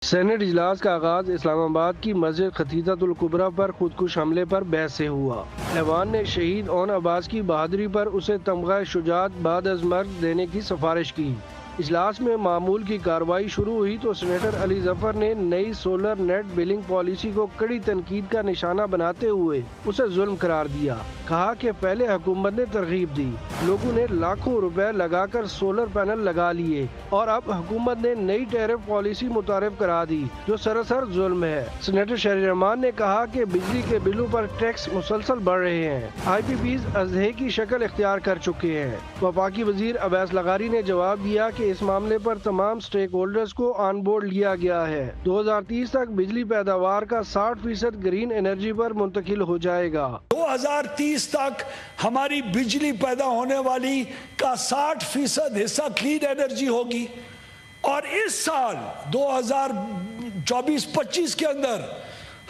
Saint اجلاس کا آغاز اسلام آباد کی مسجد خطیطۃ الکبریٰ پر خودکش حملے پر بحث سے ہوا۔ ایوان نے شہید اون عباس کی بہادری پر اسے تمغہ شجاعت بعد از مرگ دینے کی سفارش کی۔ اجلاس میں معمول کی کارروائی شروع ہوئی تو سینیٹر علی ظفر نے نئی سولر نیٹ بلنگ پالیسی کو کڑی تنقید کا نشانہ بناتے ہوئے اسے ظلم قرار دیا۔ کہا کہ پہلے حکومت نے ترغیب دی، لوگوں نے لاکھوں روپے لگا کر سولر پینل لگا لیے اور اب حکومت نے نئی ٹیرف پالیسی متعارف کرا دی جو سراسر ظلم ہے۔ سینیٹر شہری رحمان نے کہا کہ بجلی کے بلوں پر ٹیکس مسلسل بڑھ رہے ہیں، آئی پی پیز ازدہے کی شکل اختیار کر چکے ہیں۔ وفاقی وزیر اویس لغاری نے جواب دیا کہ اس معاملے پر تمام سٹیک ہولڈرز کو آن بورڈ لیا گیا ہے۔ 2030 تک بجلی پیداوار کا 60% گرین انرجی پر منتقل ہو جائے گا۔ 2030 تک ہماری بجلی پیدا ہونے والی کا 60% حصہ کلین انرجی ہوگی، اور اس سال 2024-25 کے اندر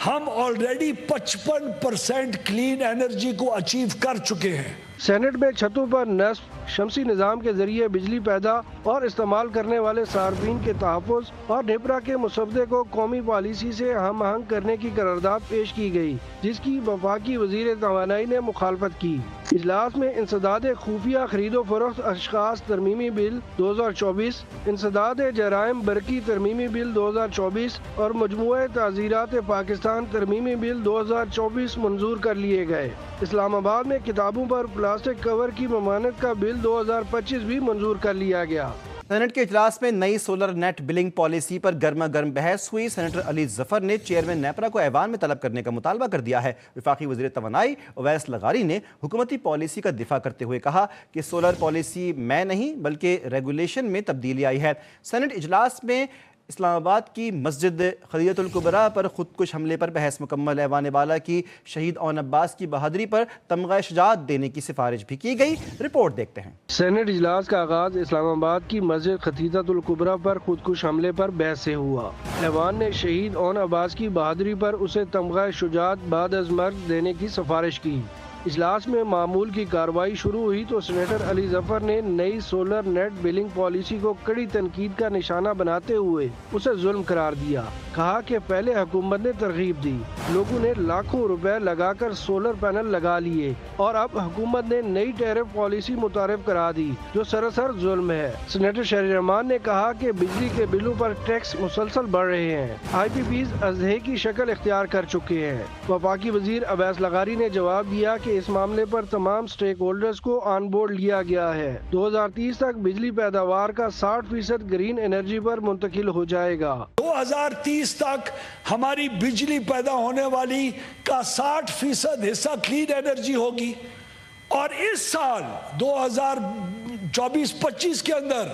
ہم آلریڈی 55% کلین انرجی کو اچیو کر چکے ہیں۔ سینٹ میں چھتوں پر نصب شمسی نظام کے ذریعے بجلی پیدا اور استعمال کرنے والے صارفین کے تحفظ اور نیپرا کے مسودے کو قومی پالیسی سے ہم آہنگ کرنے کی قرارداد پیش کی گئی، جس کی وفاقی وزیر توانائی نے مخالفت کی۔ اجلاس میں انسداد خفیہ خرید و فروخت اشخاص ترمیمی بل 2024، انسداد جرائم برقی ترمیمی بل 2024 اور مجموعہ تعزیرات پاکستان ترمیمی بل 2024 منظور کر لیے گئے۔ اسلام آباد میں کتابوں پر پلاسٹک کور کی ممانعت کا بل 2025 بھی منظور کر لیا گیا۔ سینٹ کے اجلاس میں نئی سولر نیٹ بلنگ پالیسی پر گرما گرم بحث ہوئی۔ سینیٹر علی ظفر نے چیئرمین نیپرا کو ایوان میں طلب کرنے کا مطالبہ کر دیا ہے۔ وفاقی وزیر توانائی اویس لغاری نے حکومتی پالیسی کا دفاع کرتے ہوئے کہا کہ سولر پالیسی میں نہیں بلکہ ریگولیشن میں تبدیلی آئی ہے۔ سینٹ اجلاس میں اسلام آباد کی مسجد خطیطۃ الکبریٰ پر خودکش حملے پر بحث مکمل۔ ایوان والا کی شہید اون عباس کی بہادری پر تمغہ شجاعت دینے کی سفارش بھی کی گئی۔ رپورٹ دیکھتے ہیں۔ سینٹ اجلاس کا آغاز اسلام آباد کی مسجد خطیطۃ الکبریٰ پر خودکش حملے پر بحث سے ہوا۔ ایوان نے شہید اون عباس کی بہادری پر اسے تمغہ شجاعت بعد از مرگ دینے کی سفارش کی۔ اجلاس میں معمول کی کارروائی شروع ہوئی تو سینیٹر علی ظفر نے نئی سولر نیٹ بلنگ پالیسی کو کڑی تنقید کا نشانہ بناتے ہوئے اسے ظلم قرار دیا۔ کہا کہ پہلے حکومت نے ترغیب دی، لوگوں نے لاکھوں روپے لگا کر سولر پینل لگا لیے اور اب حکومت نے نئی ٹیرف پالیسی متعارف کرا دی جو سراسر ظلم ہے۔ سینیٹر شہری رحمان نے کہا کہ بجلی کے بلوں پر ٹیکس مسلسل بڑھ رہے ہیں، آئی پی پیز ازدہے کی شکل اختیار کر چکے ہیں۔ وفاقی وزیر اویس لغاری نے جواب دیا کہ اس معاملے پر تمام سٹیک ہولڈرز کو آن بورڈ لیا گیا ہے۔ 2030 تک بجلی پیداوار کا 60% گرین انرجی پر منتقل ہو جائے گا۔ 2030 تک ہماری بجلی پیدا ہونے والی کا 60% حصہ کلین انرجی ہوگی، اور اس سال 2024-25 کے اندر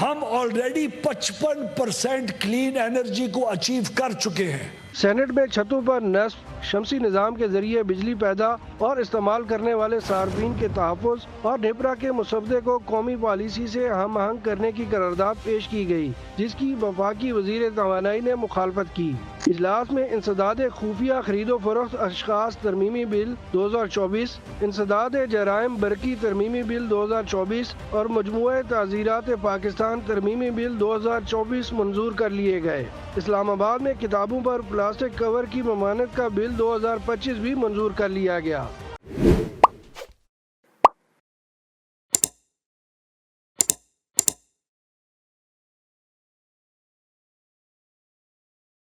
ہم آلریڈی 55% کلین انرجی کو اچیو کر چکے ہیں۔ سینٹ میں چھتوں پر نصب شمسی نظام کے ذریعے بجلی پیدا اور استعمال کرنے والے صارفین کے تحفظ اور نیپرا کے مسودے کو قومی پالیسی سے ہم آہنگ کرنے کی قرارداد پیش کی گئی، جس کی وفاقی وزیر توانائی نے مخالفت کی۔ اجلاس میں انسداد خفیہ خرید و فروخت اشخاص ترمیمی بل 2024، انسداد جرائم برقی ترمیمی بل 2024 اور مجموعہ تعزیرات پاکستان ترمیمی بل 2024 منظور کر لیے گئے۔ اسلام آباد میں کتابوں پر پلاسٹک کور کی ممانعت کا بل 2025 بھی منظور کر لیا گیا۔